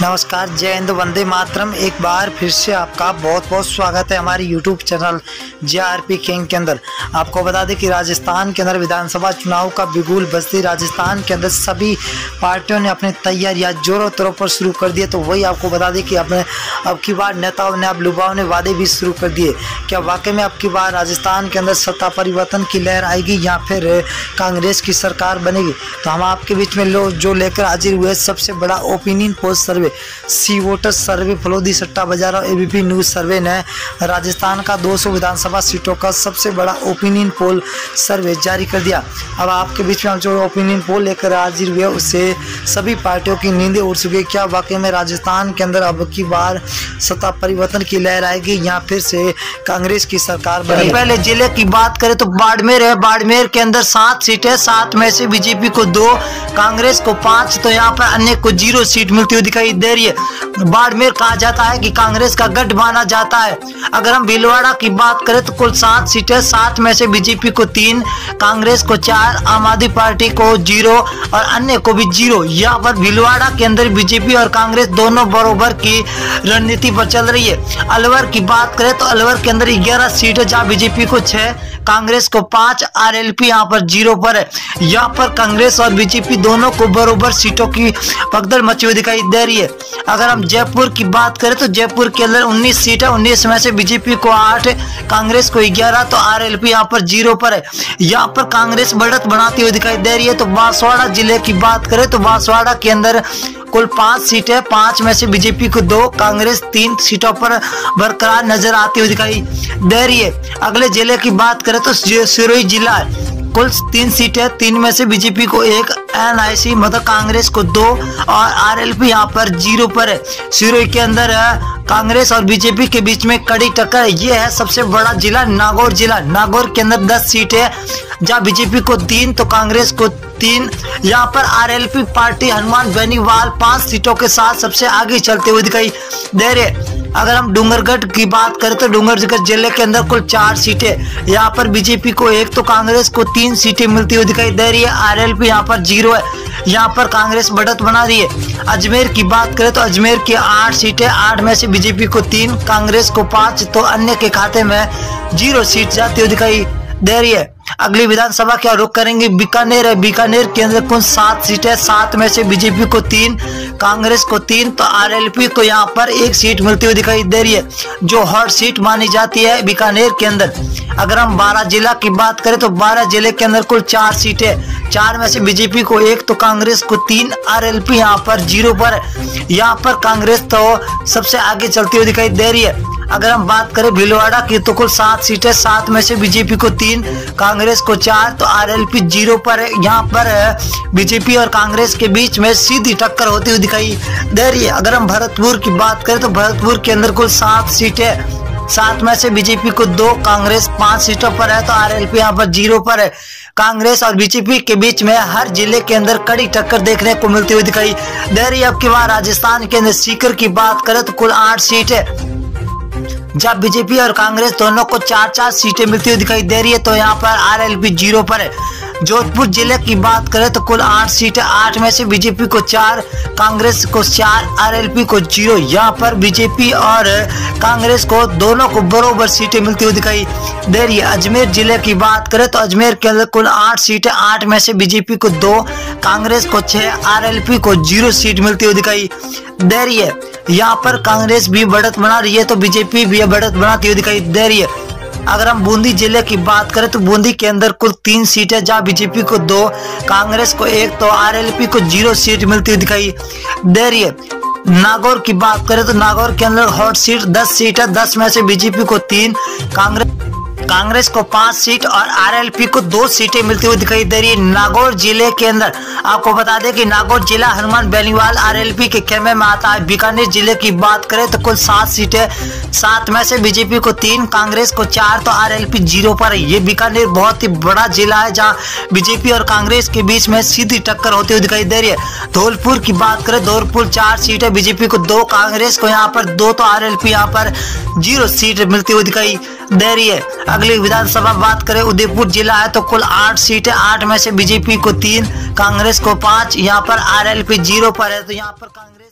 नमस्कार, जय हिंद, वंदे मातरम। एक बार फिर से आपका बहुत बहुत स्वागत है हमारे यूट्यूब चैनल JRP किंग के अंदर। आपको बता दें कि राजस्थान के अंदर विधानसभा चुनाव का बिगुल बजते राजस्थान के अंदर सभी पार्टियों ने अपनी तैयारियां जोरों तौर पर शुरू कर दिए। तो वही आपको बता दें कि अपने अब की बार नेताओं ने, अब युवाओं ने वादे भी शुरू कर दिए। क्या वाकई में अब की बार राजस्थान के अंदर सत्ता परिवर्तन की लहर आएगी या फिर कांग्रेस की सरकार बनेगी? तो हम आपके बीच में जो लेकर हाजिर हुए सबसे बड़ा ओपिनियन पोल सर्वे, सी वोटर सर्वे, फलोदी सट्टा बाजार और ABP न्यूज सर्वे ने राजस्थान का 200 विधानसभा सीटों का सबसे बड़ा ओपिनियन पोल सर्वे जारी कर दिया। अब आपके बीच में हम जो ओपिनियन पोल लेकर हाजिर हुए उससे सभी पार्टियों की नींदें उड़ चुकी है। क्या वाकई में राजस्थान के अंदर अब की बार सत्ता परिवर्तन की लहर आएगी या फिर से कांग्रेस की सरकार बनेगी? पहले जिले की बात करें तो बाड़मेर है। बाड़मेर के अंदर 7 सीटें, 7 में से बीजेपी को 2, कांग्रेस को 5, तो यहाँ पर अन्य को 0 सीट मिलती हुई दिखाई दे रही है। बाड़मेर कहा जाता है कि कांग्रेस का गढ़ माना जाता है। अगर हम भीलवाड़ा की बात करें तो कुल 7 सीटें, 7 में से बीजेपी को 3, कांग्रेस को 4, आम आदमी पार्टी को 0 और अन्य को भी 0। यहाँ पर भीलवाड़ा के अंदर बीजेपी और कांग्रेस दोनों बराबर की रणनीति पर चल रही है। अलवर की बात करें तो अलवर के अंदर 11 सीटें, जहाँ बीजेपी को 6, कांग्रेस को 5, RLP यहाँ पर 0 पर है। यहाँ पर कांग्रेस और बीजेपी दोनों को बराबर सीटों की भगदड़ मची हुई दिखाई दे रही है। अगर हम जयपुर की बात करें तो जयपुर के अंदर 19 सीटें, 19 में से बीजेपी को 8, कांग्रेस को 11, तो RLP यहाँ पर 0 पर है। यहाँ पर कांग्रेस बढ़त बनाती हुई दिखाई दे रही है। तो बांसवाड़ा जिले की बात करें तो बांसवाड़ा के अंदर कुल 5 सीटें, 5 में से बीजेपी को 2, कांग्रेस 3 सीटों पर बरकरार नजर आती हुई दिखाई दे रही है। अगले जिले की बात करें तो सिरोही जिला है। कुल 3 सीटें, 3 में से बीजेपी को 1, NIC मतलब कांग्रेस को 2 और RLP यहाँ पर 0 पर है। सिरोही के अंदर कांग्रेस और बीजेपी के बीच में कड़ी टक्कर है। ये है सबसे बड़ा जिला नागौर जिला। नागौर के अंदर 10 सीटें, जहाँ बीजेपी को 3 तो कांग्रेस को 3। यहाँ पर RLP पार्टी हनुमान बेनीवाल 5 सीटों के साथ सबसे आगे चलते हुए दिखाई दे रहे। अगर हम डूंगरगढ़ की बात करें तो डूंगरगढ़ जिले के अंदर कुल 4 सीटें, यहाँ पर बीजेपी को 1 तो कांग्रेस को 3 सीटें मिलती हुई दिखाई दे रही है। RLP यहाँ पर 0 है। यहाँ पर कांग्रेस बढ़त बना रही है। अजमेर की बात करें तो अजमेर की 8 सीटें, 8 में से बीजेपी को 3, कांग्रेस को 5, तो अन्य के खाते में 0 सीट जाती हुई दिखाई दे रही है। अगली विधानसभा क्या रुख करेंगे? बीकानेर है। बीकानेर के अंदर कुल 7 सीटें, 7 में से बीजेपी को 3, कांग्रेस को 3, तो RLP को यहाँ पर 1 सीट मिलती हुई दिखाई दे रही है, जो हॉट सीट मानी जाती है बीकानेर के अंदर। अगर हम 12 जिला की बात करें तो 12 जिले के अंदर कुल 4 सीटें, 4 में से बीजेपी को 1 तो कांग्रेस को 3, RLP यहाँ पर 0 पर है। यहाँ पर कांग्रेस तो सबसे आगे चलती हुई दिखाई दे रही है। अगर हम बात करें भीलवाड़ा की तो कुल 7 सीटें, 7 में से बीजेपी को 3, कांग्रेस को 4, तो RLP 0 पर है। यहाँ पर बीजेपी और कांग्रेस के बीच में सीधी टक्कर होती हुई दिखाई दे रही है। अगर हम भरतपुर की बात करें तो भरतपुर के अंदर कुल 7 सीटें, 7 में से बीजेपी को 2, कांग्रेस 5 सीटों पर है, तो RLP यहाँ पर 0 पर है। कांग्रेस और बीजेपी के बीच में हर जिले के अंदर कड़ी टक्कर देखने को मिलती हुई दिखाई दे रही है। अब की बार राजस्थान के अंदर सीकर की बात करें तो कुल 8 सीटें, जब बीजेपी और कांग्रेस दोनों को 4-4 सीटें मिलती हुई दिखाई दे रही है, तो यहाँ पर RLP 0 पर है। जोधपुर जिले की बात करें तो कुल 8 सीटें, 8 में से बीजेपी को 4, कांग्रेस को 4, RLP को 0। यहाँ पर बीजेपी और कांग्रेस को दोनों को बराबर सीटें मिलती हुई दिखाई दे रही है। अजमेर जिले की बात करें तो अजमेर के अंदर कुल 8 सीटें, 8 में से बीजेपी को 2, कांग्रेस को 6, RLP को 0 सीट मिलती हुई दिखाई दे रही है। यहाँ पर कांग्रेस भी बढ़त बना रही है तो बीजेपी भी बढ़त बनाती हुई दिखाई दे रही है। अगर हम बूंदी जिले की बात करें तो बूंदी के अंदर कुल 3 सीटें, जहाँ बीजेपी को 2, कांग्रेस को 1, तो RLP को 0 सीट मिलती हुई दिखाई दे रही है। नागौर की बात करें तो नागौर के अंदर हॉट सीट 10 सीट है, 10 में से बीजेपी को 3, कांग्रेस को 5 सीट और RLP को 2 सीटें मिलती हुई दिखाई दे रही है। नागौर जिले के अंदर आपको बता दें कि नागौर जिला हनुमान बेनीवाल RLP के खेमे में आता है। बीकानेर जिले की बात करें तो कुल 7 सीटें, 7 में से बीजेपी को 3, कांग्रेस को 4, तो RLP 0 पर है। ये बीकानेर बहुत ही बड़ा जिला है जहाँ बीजेपी और कांग्रेस के बीच में सीधी टक्कर होती हुई दिखाई दे रही है। धौलपुर की बात करें, धौलपुर 4 सीटें, बीजेपी को 2, कांग्रेस को यहाँ पर 2, तो RLP यहाँ पर 0 सीट मिलती हुई दिखाई दे रही है। अगली विधानसभा बात करें उदयपुर जिला है तो कुल 8 सीटें, 8 में से बीजेपी को 3, कांग्रेस को 5, यहाँ पर RLP 0 पर है। तो यहाँ पर कांग्रेस